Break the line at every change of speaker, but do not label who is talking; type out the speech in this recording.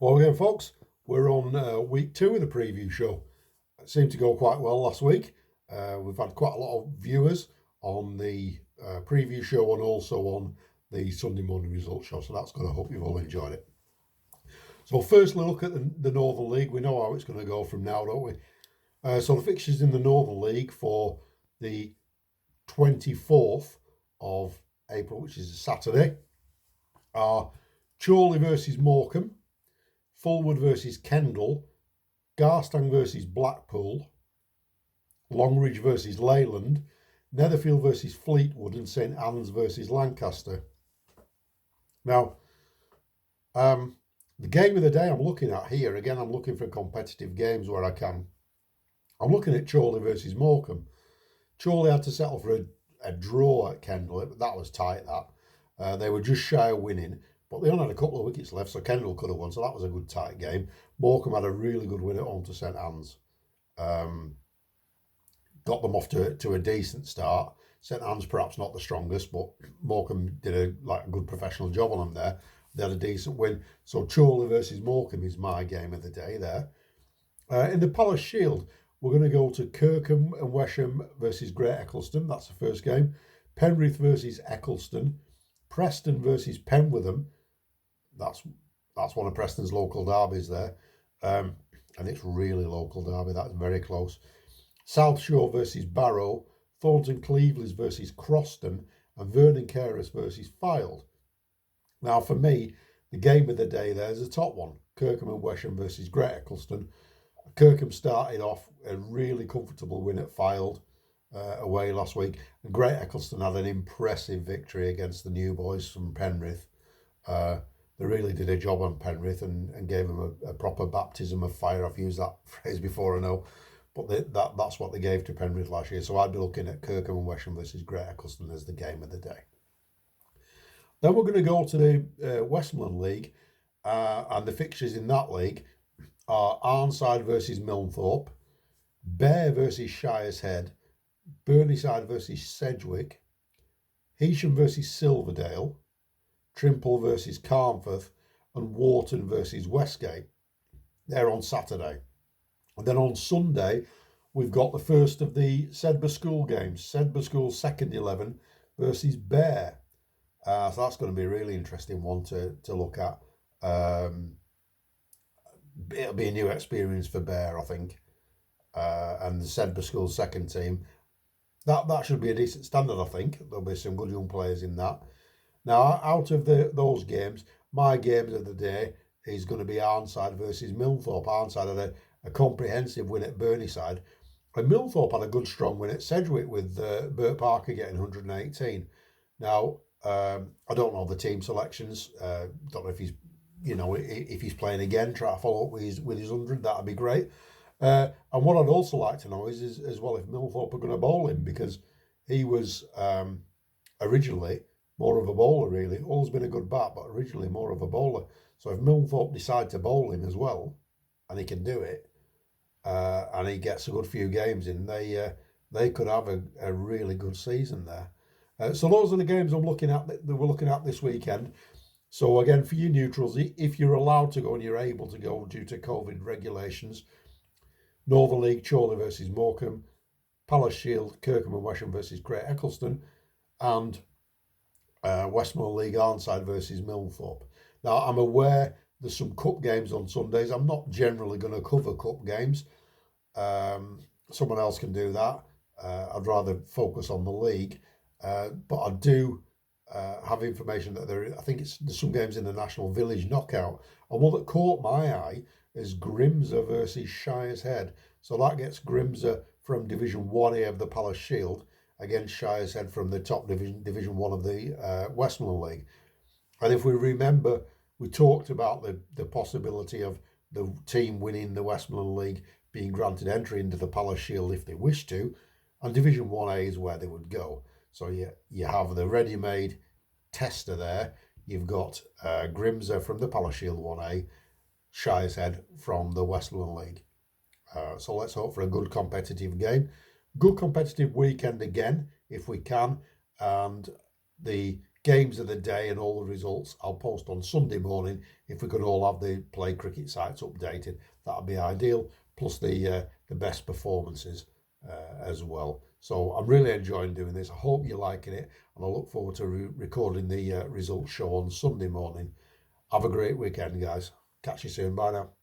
Well, again, folks, we're on week two of the preview show. It seemed to go quite well last week. We've had quite a lot of viewers on the preview show and also on the Sunday morning results show. So that's good. I hope you've all enjoyed it. So, firstly, look at the Northern League. We know how it's going to go from now, don't we? So, the fixtures in the Northern League for the 24th of April, which is a Saturday, are Chorley versus Morecambe, Fulwood versus Kendal, Garstang versus Blackpool, Longridge versus Leyland, Netherfield versus Fleetwood, and St Anne's versus Lancaster. Now, the game of the day I'm looking at here, again, I'm looking for competitive games where I can. I'm looking at Chorley versus Morecambe. Chorley had to settle for a draw at Kendal, but that was tight, that. They were just shy of winning, but they only had a couple of wickets left, so Kendal could have won, so that was a good tight game. Morecambe had a really good win at home to St Anne's. Got them off to a decent start. St Anne's perhaps not the strongest, but Morecambe did a good professional job on them there. They had a decent win. So Chorley versus Morecambe is my game of the day there. In the Palace Shield, we're going to go to Kirkham and Wesham versus Great Eccleston. That's the first game. Penrith versus Eccleston. Preston versus Penwitham. That's one of Preston's local derbies there. And it's really local derby. That's very close. South Shore versus Barrow. Thornton Cleveland versus Croston. And Vernon Carers versus Fylde. Now, for me, the game of the day there is the top one. Kirkham and Wesham versus Great Eccleston. Kirkham started off a really comfortable win at Fylde away last week. And Great Eccleston had an impressive victory against the new boys from Penrith. They really did a job on Penrith and gave them a proper baptism of fire. I've used that phrase before, I know. But that's what they gave to Penrith last year. So I'd be looking at Kirkham and Wesham versus Great Eccleston as the game of the day. Then we're going to go to the Westmoreland League. And the fixtures in that league are Arnside versus Milnthorpe, Bear versus Shire's Head, Burneyside versus Sedgwick, Heysham versus Silverdale, Trimple versus Carnforth, and Wharton versus Westgate. They're on Saturday. And then on Sunday, we've got the first of the Sedbergh School games. Sedbergh School second 11 versus Bear. So that's going to be a really interesting one to look at. It'll be a new experience for Bear, I think. And the Sedbergh School second team. That should be a decent standard, I think. There'll be some good young players in that. Now, out of those games, my games of the day is going to be Arnside versus Milnthorpe. Arnside had a comprehensive win at Burneyside. And Milnthorpe had a good strong win at Sedgwick with Bert Parker getting 118. Now, I don't know the team selections. Don't know if he's playing again. Try to follow up with his 100. That'd be great. And what I'd also like to know is as well if Milnthorpe are going to bowl him, because he was originally more of a bowler, really. Always been a good bat, but originally more of a bowler. So if Milnthorpe decide to bowl him as well, and he can do it, and he gets a good few games in, they could have a really good season there. So those are the games I'm looking at that we're looking at this weekend. So again, for you neutrals, if you're allowed to go and you're able to go due to COVID regulations, Northern League, Chorley versus Morecambe, Palace Shield, Kirkham and Wesham versus Great Eccleston, and Westmoreland League, Arnside versus Milnthorpe. Now, I'm aware there's some cup games on Sundays. I'm not generally going to cover cup games. Someone else can do that. I'd rather focus on the league. But I do have information that I think there's some games in the National Village Knockout. And one that caught my eye is Grimsby versus Shire's Head. So that gets Grimsby from Division 1A of the Palace Shield against Shire's Head from the top Division 1 of the Westmoreland League. And if we remember, we talked about the possibility of the team winning the Westmoreland League being granted entry into the Palace Shield if they wish to, and Division 1A is where they would go. So you have the ready-made tester there. You've got Grimsby from the Palace Shield 1A, Shire's Head from the Westmoreland League. So let's hope for a good competitive game. Good competitive weekend again, if we can. And the games of the day and all the results I'll post on Sunday morning. If we could all have the Play Cricket sites updated, that'd be ideal. Plus the best performances as well. So I'm really enjoying doing this. I hope you're liking it, and I look forward to recording the results show on Sunday morning. Have a great weekend, guys. Catch you soon. Bye now.